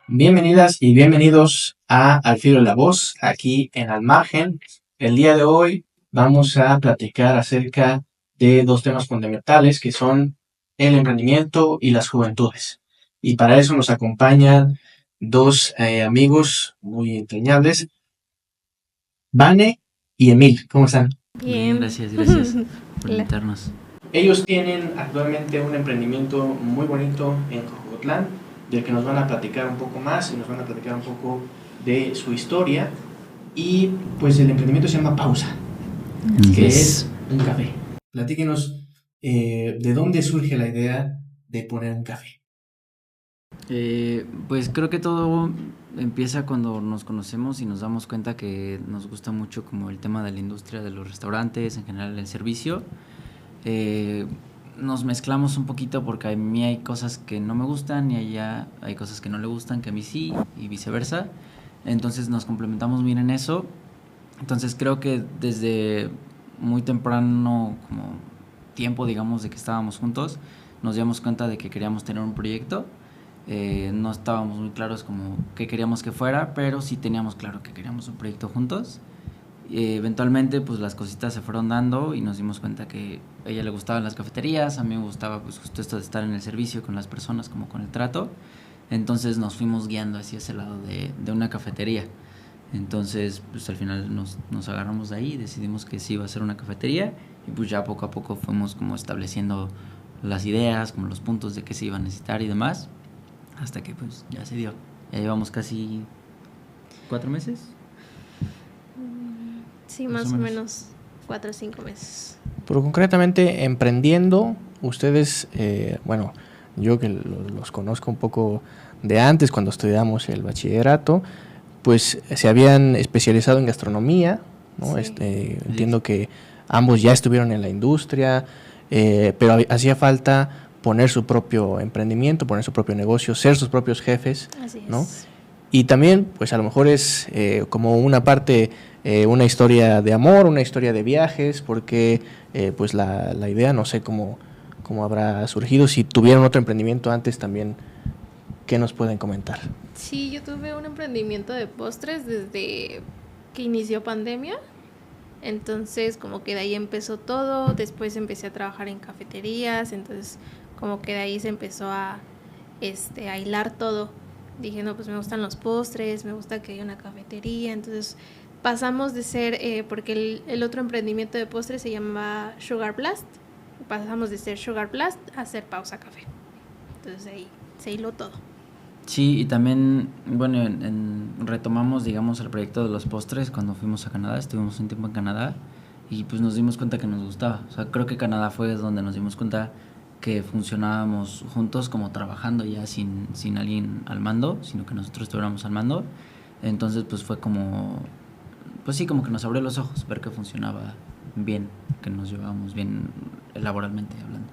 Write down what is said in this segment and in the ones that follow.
Bienvenidas y bienvenidos a Al Filo de la Voz, aquí en Al Margen. El día de hoy vamos a platicar acerca de dos temas fundamentales que son el emprendimiento y las juventudes. Y para eso nos acompañan dos amigos muy entrañables, Vane y Emil. ¿Cómo están? Bien, gracias por invitarnos. Ellos tienen actualmente un emprendimiento muy bonito en Jocotlán, del que nos van a platicar un poco más y nos van a platicar un poco de su historia. Y pues el emprendimiento se llama Pausa, que es un café. Platíquenos de dónde surge la idea de poner un café. Pues creo que todo empieza cuando nos conocemos y nos damos cuenta que nos gusta mucho como el tema de la industria de los restaurantes, en general el servicio. Nos mezclamos un poquito porque a mí hay cosas que no me gustan y a ella hay cosas que no le gustan que a mí sí y viceversa. Entonces nos complementamos bien en eso. Entonces creo que desde muy temprano como tiempo, digamos, de que estábamos juntos, nos dimos cuenta de que queríamos tener un proyecto. No estábamos muy claros como qué queríamos que fuera, pero sí teníamos claro que queríamos un proyecto juntos. Eventualmente pues las cositas se fueron dando y nos dimos cuenta que a ella le gustaban las cafeterías, a mí me gustaba pues justo esto de estar en el servicio con las personas, como con el trato. Entonces nos fuimos guiando hacia ese lado de una cafetería. Entonces pues al final nos agarramos de ahí y decidimos que sí iba a ser una cafetería, y pues ya poco a poco fuimos como estableciendo las ideas, como los puntos de qué se iba a necesitar y demás, hasta que pues ya se dio. Ya llevamos casi 4 meses. Sí, más o menos 4 o 5 meses. Pero concretamente, emprendiendo, ustedes, bueno, yo que los conozco un poco de antes, cuando estudiamos el bachillerato, pues se habían especializado en gastronomía, ¿no? Sí. Entiendo que ambos ya estuvieron en la industria, pero hacía falta poner su propio emprendimiento, poner su propio negocio, ser sus propios jefes, Así es. ¿no? Y también, pues a lo mejor es como una parte, una historia de amor, una historia de viajes, porque pues la idea, no sé cómo habrá surgido. Si tuvieron otro emprendimiento antes también, ¿qué nos pueden comentar? Sí, yo tuve un emprendimiento de postres desde que inició pandemia. Entonces, como que de ahí empezó todo. Después empecé a trabajar en cafeterías. Entonces, como que de ahí se empezó a hilar todo. Dije, no, pues me gustan los postres, me gusta que haya una cafetería. Entonces pasamos de ser, porque el otro emprendimiento de postres se llama Sugar Blast, pasamos de ser Sugar Blast a ser Pausa Café. Entonces ahí se hiló todo. Sí, y también, bueno, retomamos, digamos, el proyecto de los postres cuando fuimos a Canadá. Estuvimos un tiempo en Canadá y pues nos dimos cuenta que nos gustaba. O sea, creo que Canadá fue donde nos dimos cuenta que funcionábamos juntos, como trabajando ya sin alguien al mando, sino que nosotros estuviéramos al mando. Entonces pues fue como, pues sí, como que nos abrió los ojos ver que funcionaba bien, que nos llevábamos bien laboralmente hablando.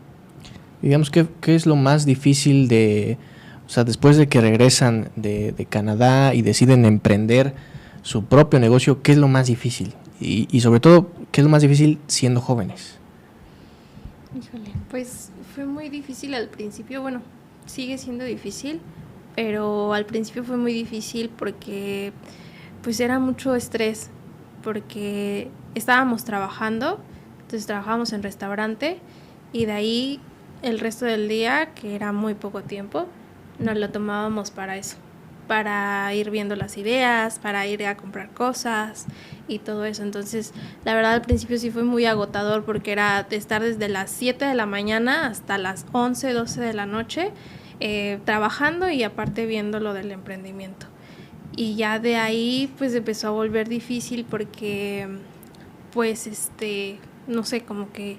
Digamos, ¿qué es lo más difícil o sea, después de que regresan de Canadá y deciden emprender su propio negocio, qué es lo más difícil? Y sobre todo, ¿qué es lo más difícil siendo jóvenes? Híjole, pues fue muy difícil al principio. Bueno, sigue siendo difícil, pero al principio fue muy difícil porque pues era mucho estrés, porque estábamos trabajando, entonces trabajábamos en restaurante y de ahí el resto del día, que era muy poco tiempo, nos lo tomábamos para eso, para ir viendo las ideas, para ir a comprar cosas y todo eso. Entonces, la verdad al principio sí fue muy agotador porque era de estar desde las 7 de la mañana hasta las 11, 12 de la noche trabajando y aparte viendo lo del emprendimiento. Y ya de ahí pues empezó a volver difícil porque pues no sé, como que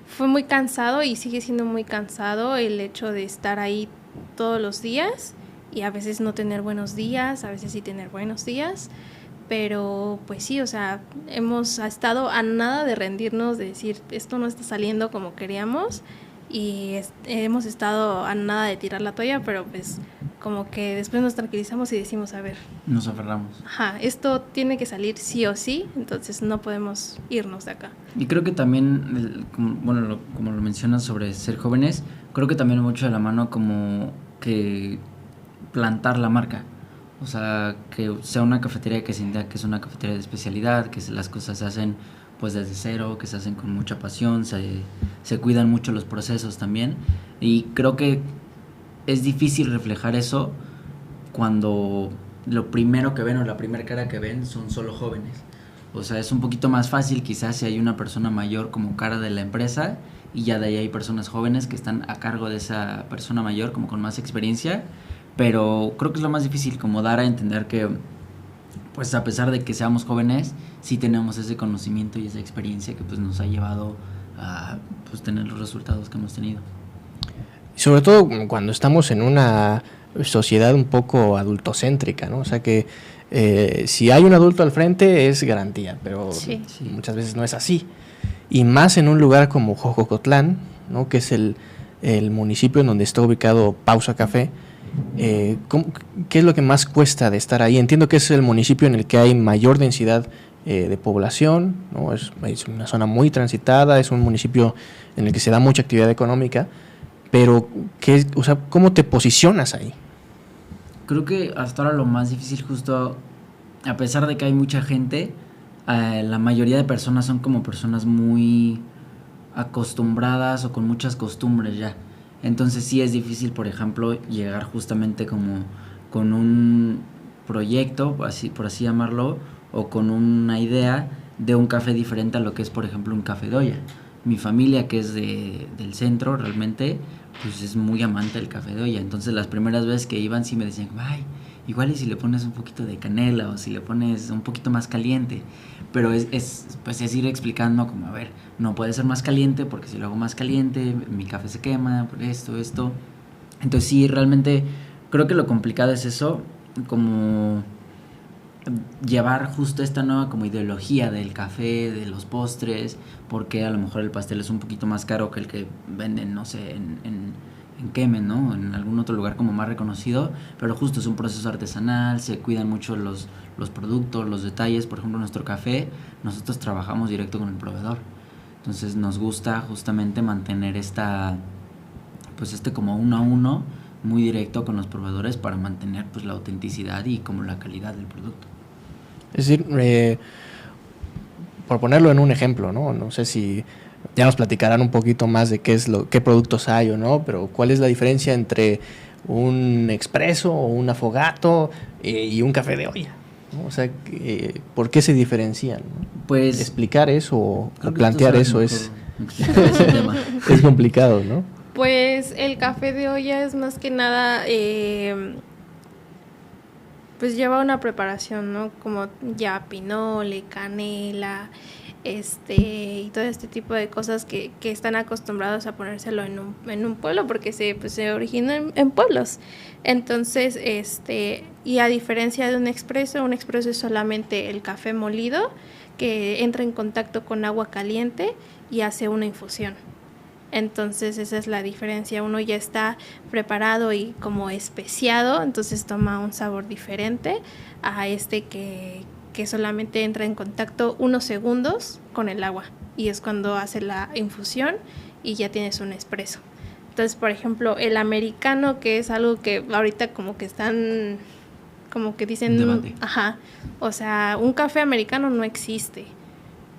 fue muy cansado y sigue siendo muy cansado el hecho de estar ahí todos los días y a veces no tener buenos días, a veces sí tener buenos días, pero pues sí, o sea, hemos estado a nada de rendirnos, de decir esto no está saliendo como queríamos y hemos estado a nada de tirar la toalla, pero pues como que después nos tranquilizamos y decimos, a ver, Nos aferramos. esto tiene que salir sí o sí, entonces no podemos irnos de acá. Y creo que también, como lo mencionas sobre ser jóvenes, creo que también mucho de la mano como que plantar la marca. O sea, que sea una cafetería que se entienda que es una cafetería de especialidad, que las cosas se hacen pues desde cero, que se hacen con mucha pasión, se cuidan mucho los procesos también. Y creo que es difícil reflejar eso cuando lo primero que ven o la primera cara que ven son solo jóvenes. O sea, es un poquito más fácil quizás si hay una persona mayor como cara de la empresa y ya de ahí hay personas jóvenes que están a cargo de esa persona mayor como con más experiencia, pero creo que es lo más difícil como dar a entender que pues a pesar de que seamos jóvenes sí tenemos ese conocimiento y esa experiencia que pues nos ha llevado a pues tener los resultados que hemos tenido. Sobre todo cuando estamos en una sociedad un poco adultocéntrica, ¿no? O sea que si hay un adulto al frente es garantía, pero Sí. muchas veces no es así. Y más en un lugar como Jojocotlán, ¿no? Que es el municipio en donde está ubicado Pausa Café. ¿Qué es lo que más cuesta de estar ahí? Entiendo que es el municipio en el que hay mayor densidad de población, ¿no? Es una zona muy transitada, es un municipio en el que se da mucha actividad económica, pero ¿cómo te posicionas ahí? Creo que hasta ahora lo más difícil justo, a pesar de que hay mucha gente, la mayoría de personas son como personas muy acostumbradas o con muchas costumbres ya. Entonces sí es difícil, por ejemplo, llegar justamente como con un proyecto, por así llamarlo, o con una idea de un café diferente a lo que es, por ejemplo, un café de olla. Mi familia, que es del centro realmente, pues es muy amante del café de olla. Entonces las primeras veces que iban sí me decían, ay, igual y si le pones un poquito de canela o si le pones un poquito más caliente. Pero es ir explicando como, a ver, no puede ser más caliente porque si lo hago más caliente mi café se quema, por esto. Entonces sí, realmente creo que lo complicado es eso, como llevar justo esta nueva como ideología del café, de los postres, porque a lo mejor el pastel es un poquito más caro que el que venden, no sé, en Kemen, ¿no? En algún otro lugar como más reconocido, pero justo es un proceso artesanal, se cuidan mucho los productos, los detalles. Por ejemplo, nuestro café, nosotros trabajamos directo con el proveedor, entonces nos gusta justamente mantener pues como uno a uno, muy directo con los proveedores para mantener pues la autenticidad y como la calidad del producto. Es decir, por ponerlo en un ejemplo, ¿no? No sé si ya nos platicarán un poquito más de qué productos hay o no, pero ¿cuál es la diferencia entre un expreso o un afogato y un café de olla, ¿no? O sea, ¿por qué se diferencian, ¿no? Pues explicar eso o plantear eso es es complicado, ¿no? Pues el café de olla es más que nada, pues lleva una preparación, ¿no? Como ya pinole, canela, y todo este tipo de cosas que están acostumbrados a ponérselo en un pueblo porque se origina en pueblos. Entonces, y a diferencia de un expreso es solamente el café molido que entra en contacto con agua caliente y hace una infusión. Entonces esa es la diferencia, uno ya está preparado y como especiado, entonces toma un sabor diferente a que solamente entra en contacto unos segundos con el agua y es cuando hace la infusión y ya tienes un espresso. Entonces, por ejemplo, el americano, que es algo que ahorita como que están, como que dicen, debate. O sea, un café americano no existe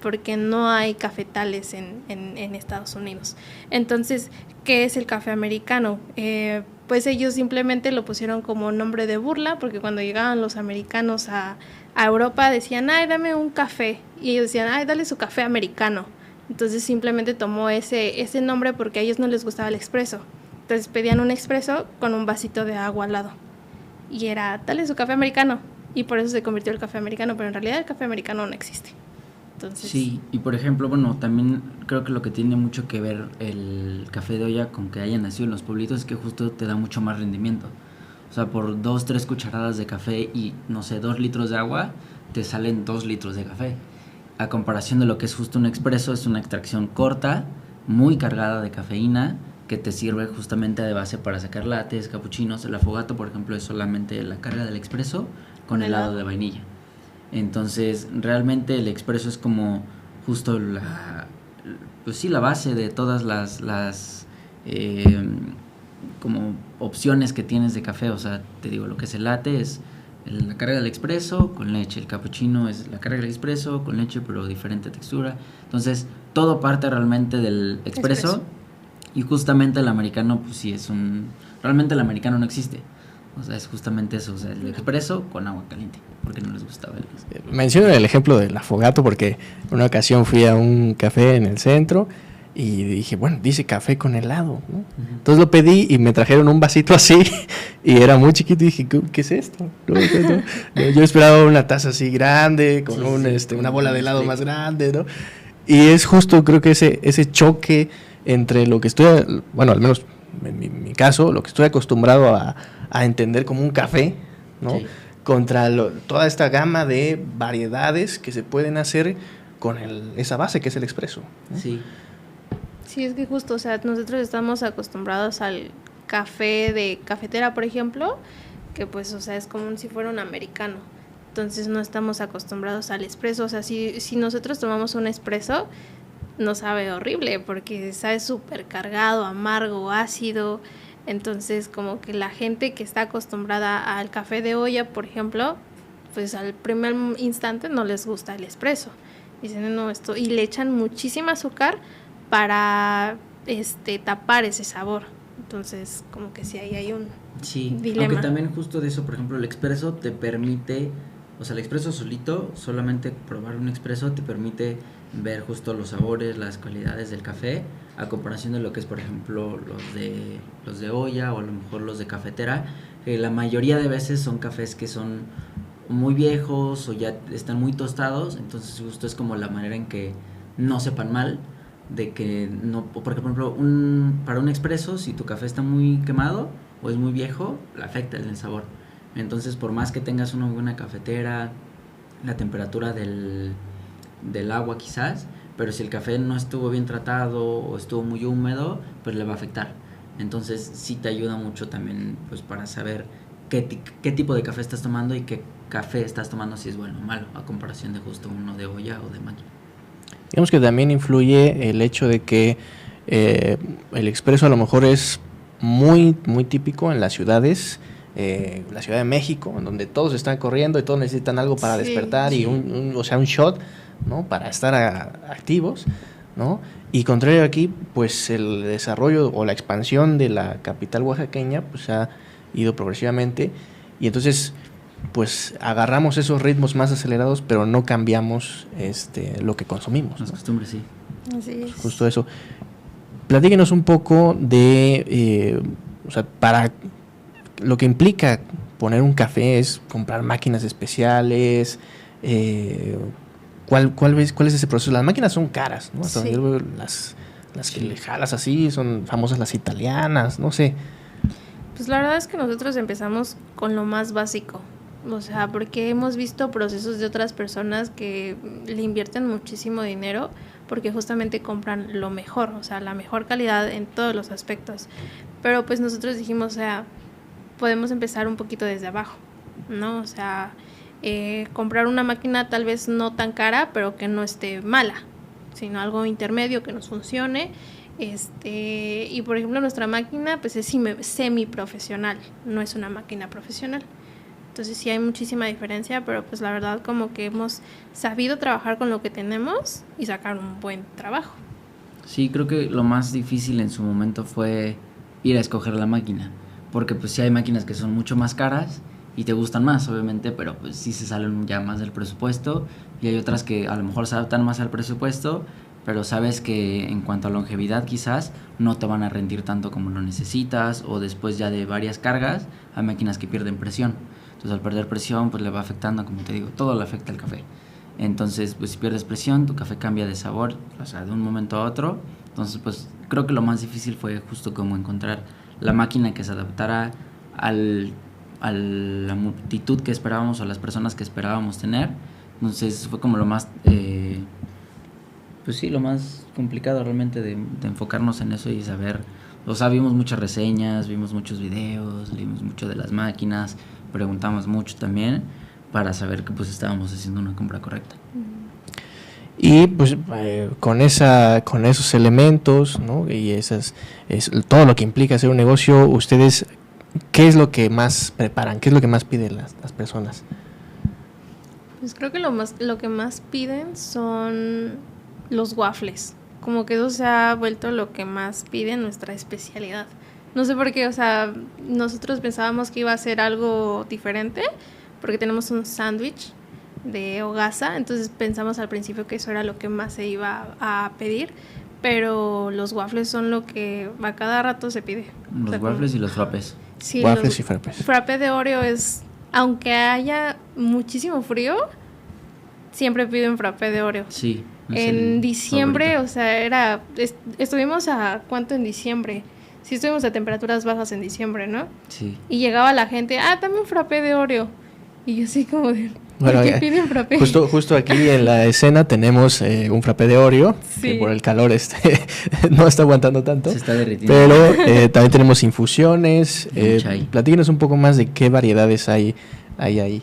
porque no hay cafetales en Estados Unidos. Entonces, ¿qué es el café americano? Pues ellos simplemente lo pusieron como nombre de burla, porque cuando llegaban los americanos a Europa decían, ay, dame un café, y ellos decían, ay, dale su café americano. Entonces simplemente tomó ese nombre porque a ellos no les gustaba el expreso. Entonces pedían un expreso con un vasito de agua al lado. Y era, dale su café americano. Y por eso se convirtió el café americano, pero en realidad el café americano no existe. Entonces, sí, y por ejemplo, bueno, también creo que lo que tiene mucho que ver el café de olla con que haya nacido en los pueblitos es que justo te da mucho más rendimiento. O sea, por 2-3 cucharadas de café y, no sé, 2 litros de agua, te salen 2 litros de café. A comparación de lo que es justo un expreso, es una extracción corta, muy cargada de cafeína, que te sirve justamente de base para sacar lattes, capuchinos. El affogato, por ejemplo, es solamente la carga del expreso con helado de vainilla. Entonces, realmente el expreso es como justo pues sí, la base de todas las como opciones que tienes de café. O sea, te digo, lo que es el latte es la carga del expreso con leche. El cappuccino es la carga del expreso con leche, pero diferente textura. Entonces, todo parte realmente del expreso. Y justamente el americano, pues sí, realmente el americano no existe. O sea, es justamente eso, o sea, el expreso con agua caliente, porque no les gustaba Menciono el ejemplo del affogato porque una ocasión fui a un café en el centro y dije, bueno, dice café con helado, ¿no? Entonces lo pedí y me trajeron un vasito así y era muy chiquito y dije, ¿qué es esto? No, yo esperaba una taza así grande, con una bola de helado más grande, ¿no? Y es justo, creo que ese choque entre lo que estoy, bueno, al menos en mi caso, lo que estoy acostumbrado a entender como un café, ¿no? Sí. Contra toda esta gama de variedades que se pueden hacer con esa base que es el expreso, ¿no? Sí. Sí, es que justo, o sea, nosotros estamos acostumbrados al café de cafetera, por ejemplo, que pues, o sea, es como si fuera un americano. Entonces no estamos acostumbrados al expreso. O sea, si nosotros tomamos un expreso, nos sabe horrible porque sabe súper cargado, amargo, ácido. Entonces como que la gente que está acostumbrada al café de olla, por ejemplo, pues al primer instante no les gusta el expreso. Dicen, no, esto, y le echan muchísima azúcar para tapar ese sabor. Entonces como que sí, ahí hay un dilema. Aunque también justo de eso, por ejemplo, el expreso te permite, o sea, el expreso solito, solamente probar un expreso te permite ver justo los sabores, las cualidades del café, a comparación de lo que es, por ejemplo, los de olla o a lo mejor los de cafetera, que la mayoría de veces son cafés que son muy viejos o ya están muy tostados. Entonces justo es como la manera en que no sepan mal, de que no, porque por ejemplo para un expreso, si tu café está muy quemado o es muy viejo, le afecta el sabor. Entonces por más que tengas una buena cafetera, la temperatura del agua quizás, pero si el café no estuvo bien tratado o estuvo muy húmedo, pues le va a afectar. Entonces sí te ayuda mucho también pues para saber qué tipo de café estás tomando y qué café estás tomando, si es bueno o malo, a comparación de justo uno de olla o de máquina. Digamos que también influye el hecho de que el expreso a lo mejor es muy, muy típico en las ciudades, la Ciudad de México, en donde todos están corriendo y todos necesitan algo para despertar y un shot, ¿no? Para estar activos, ¿no? Y contrario aquí, pues el desarrollo o la expansión de la capital oaxaqueña pues ha ido progresivamente y entonces pues agarramos esos ritmos más acelerados, pero no cambiamos lo que consumimos, las costumbres, sí. Así es. Justo eso. Platíquenos un poco de, o sea, para lo que implica poner un café es comprar máquinas especiales. ¿Cuál es ese proceso? Las máquinas son caras, ¿no? Hasta las que le jalas así son famosas las italianas, no sé. Pues la verdad es que nosotros empezamos con lo más básico. O sea, porque hemos visto procesos de otras personas que le invierten muchísimo dinero porque justamente compran lo mejor, o sea, la mejor calidad en todos los aspectos. Pero pues nosotros dijimos, o sea, podemos empezar un poquito desde abajo, ¿no? O sea, comprar una máquina tal vez no tan cara, pero que no esté mala, sino algo intermedio que nos funcione. Y por ejemplo nuestra máquina pues es semiprofesional, no es una máquina profesional. Entonces sí hay muchísima diferencia, pero pues la verdad como que hemos sabido trabajar con lo que tenemos y sacar un buen trabajo. Sí, creo que lo más difícil en su momento fue ir a escoger la máquina, porque pues sí hay máquinas que son mucho más caras y te gustan más, obviamente, pero pues sí se salen ya más del presupuesto, y hay otras que a lo mejor se adaptan más al presupuesto, pero sabes que en cuanto a longevidad quizás no te van a rendir tanto como lo necesitas, o después ya de varias cargas hay máquinas que pierden presión. Entonces al perder presión pues le va afectando, como te digo, todo le afecta al café. Entonces pues si pierdes presión, tu café cambia de sabor, o sea, de un momento a otro. Entonces pues creo que lo más difícil fue justo como encontrar la máquina que se adaptara a la multitud que esperábamos o a las personas que esperábamos tener. Entonces fue como lo más, pues sí, lo más complicado realmente de enfocarnos en eso y saber O sea, vimos muchas reseñas, vimos muchos videos, leímos mucho de las máquinas, preguntamos mucho también para saber que pues estábamos haciendo una compra correcta. Y pues con esos elementos, ¿no? Y todo lo que implica hacer un negocio, ustedes, ¿qué es lo que más preparan? ¿Qué es lo que más piden las personas? Pues creo que lo que más piden son los waffles. Como que eso se ha vuelto lo que más piden, nuestra especialidad. No sé por qué, o sea, nosotros pensábamos que iba a ser algo diferente, porque tenemos un sándwich de hogaza, entonces pensamos al principio que eso era lo que más se iba a pedir, pero los waffles son lo que a cada rato se pide. Los waffles y los frappés. Sí, Waffles y frappés. Frappé de Oreo es, aunque haya muchísimo frío, siempre piden frappé de Oreo. Sí. En diciembre, favorito. o sea, estuvimos a ¿cuánto en diciembre? Sí, estuvimos a temperaturas bajas en diciembre, ¿no? Sí. Y llegaba la gente, dame un frappé de Oreo. Y yo así como de, ¿por Bueno, qué piden frappé? justo aquí en la escena tenemos un frappé de Oreo, Sí. que por el calor no está aguantando tanto. Se está derritiendo. Pero también tenemos infusiones. Chai. Platíquenos un poco más de qué variedades hay ahí.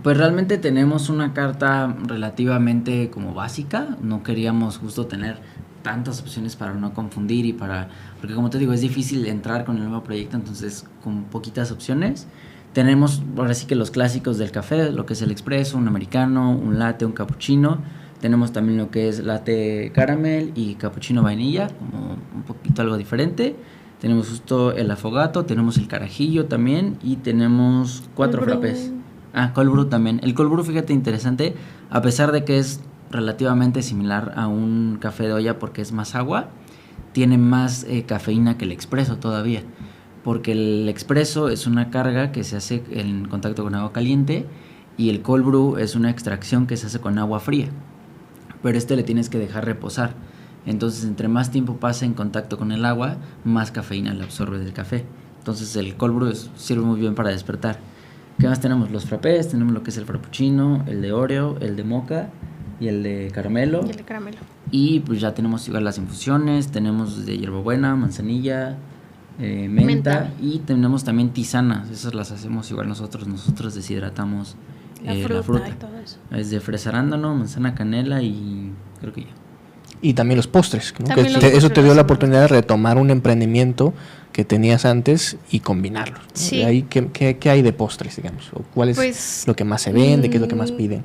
Pues realmente tenemos una carta relativamente como básica. No queríamos justo tener tantas opciones para no confundir porque como te digo, es difícil entrar con el nuevo proyecto, entonces con poquitas opciones. Tenemos ahora sí que los clásicos del café, lo que es el expreso, un americano, un latte, un cappuccino. Tenemos también lo que es latte caramel y cappuccino vainilla, como un poquito algo diferente. Tenemos justo el affogato, tenemos el carajillo también y tenemos 4 Cold brew. frappés. Cold brew también. El cold brew, fíjate, interesante, a pesar de que es relativamente similar a un café de olla porque es más agua, tiene más cafeína que el expreso todavía. Porque el expreso es una carga que se hace en contacto con agua caliente y el cold brew es una extracción que se hace con agua fría. Pero le tienes que dejar reposar. Entonces, entre más tiempo pase en contacto con el agua, más cafeína le absorbe del café. Entonces, el cold brew sirve muy bien para despertar. ¿Qué más tenemos? Los frappés, tenemos lo que es el frappuccino, el de Oreo, el de mocha y el de caramelo. Y el de caramelo. Y pues ya tenemos igual las infusiones, tenemos de hierbabuena, manzanilla, menta y tenemos también tisanas, esas las hacemos igual nosotros deshidratamos la fruta. Y todo eso. Es de fresa arándano, manzana canela y creo que ya. Y también los postres, ¿no? También Que los eso postres te dio los la hacemos. oportunidad de retomar un emprendimiento que tenías antes y combinarlo, ¿no? Sí. De ahí, ¿qué hay de postres, digamos? ¿O cuál es Pues, lo que más se vende? ¿Qué es lo que más piden?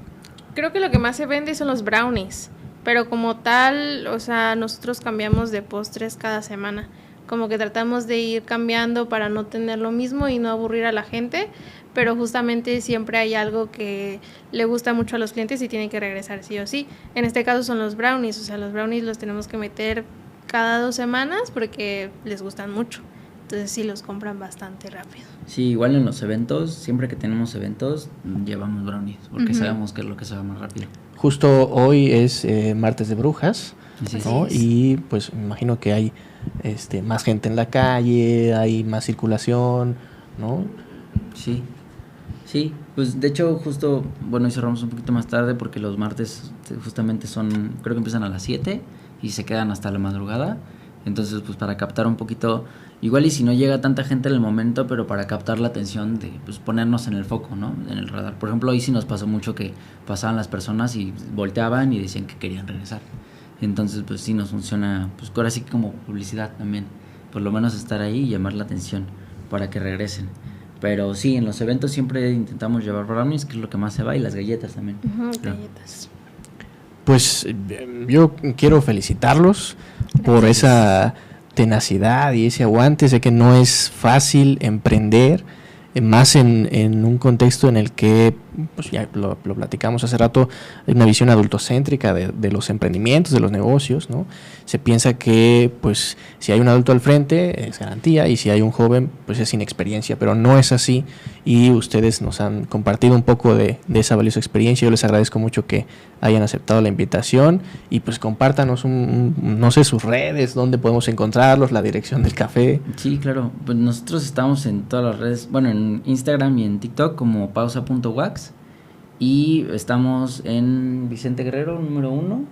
Creo que lo que más se vende son los brownies, pero como tal, o sea, nosotros cambiamos de postres cada semana. Como que tratamos de ir cambiando para no tener lo mismo y no aburrir a la gente, pero justamente siempre hay algo que le gusta mucho a los clientes y tienen que regresar sí o sí. En este caso son los brownies, o sea, los brownies los tenemos que meter cada 2 semanas porque les gustan mucho. Entonces sí los compran bastante rápido. Sí, igual en los eventos, siempre que tenemos eventos, llevamos brownies, porque sabemos que es lo que se va más rápido. Justo hoy es martes de brujas, Así ¿no? es. Y pues me imagino que hay más gente en la calle, hay más circulación, ¿no? Sí, pues de hecho justo, bueno, hoy cerramos un poquito más tarde porque los martes justamente creo que empiezan a las 7 y se quedan hasta la madrugada. Entonces, pues para captar un poquito, igual y si no llega tanta gente en el momento, pero para captar la atención de pues ponernos en el foco, ¿no? En el radar. Por ejemplo, hoy sí nos pasó mucho que pasaban las personas y volteaban y decían que querían regresar. Entonces, pues sí nos funciona, pues ahora sí como publicidad también. Por lo menos estar ahí y llamar la atención para que regresen. Pero sí, en los eventos siempre intentamos llevar brownies, que es lo que más se va, y las galletas también. Galletas. Pues yo quiero felicitarlos por esa tenacidad y ese aguante. Sé que no es fácil emprender, más en un contexto en el que, pues ya lo platicamos hace rato, hay una visión adultocéntrica de los emprendimientos, de los negocios, ¿no? Se piensa que pues si hay un adulto al frente es garantía y si hay un joven pues es inexperiencia, pero no es así y ustedes nos han compartido un poco de esa valiosa experiencia. Yo les agradezco mucho que hayan aceptado la invitación y pues compártanos no sé, sus redes, dónde podemos encontrarlos, la dirección del café. Sí, claro, pues nosotros estamos en todas las redes, bueno, en Instagram y en TikTok como pausa.wax y estamos en Vicente Guerrero, número 1,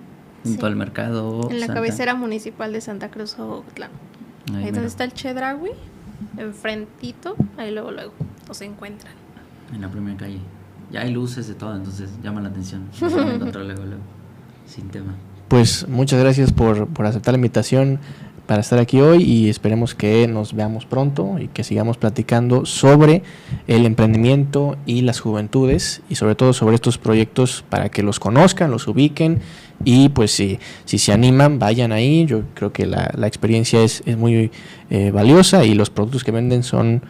junto Sí. al mercado En la Santa. cabecera municipal de Santa Cruz, Ocotlán. Ahí mero. donde está el Chedraui, enfrentito, ahí luego los encuentran. En la primera calle. Ya hay luces de todo, entonces llama la atención. Los van a encontrar luego, sin tema. Pues muchas gracias por aceptar la invitación para estar aquí hoy y esperemos que nos veamos pronto y que sigamos platicando sobre el emprendimiento y las juventudes y sobre todo sobre estos proyectos para que los conozcan, los ubiquen y pues si se animan, vayan ahí. Yo creo que la experiencia es muy valiosa y los productos que venden son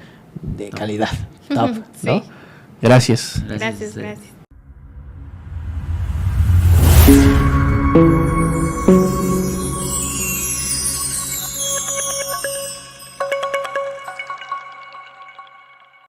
de calidad, top, Sí. ¿no? Gracias. Gracias. Sí.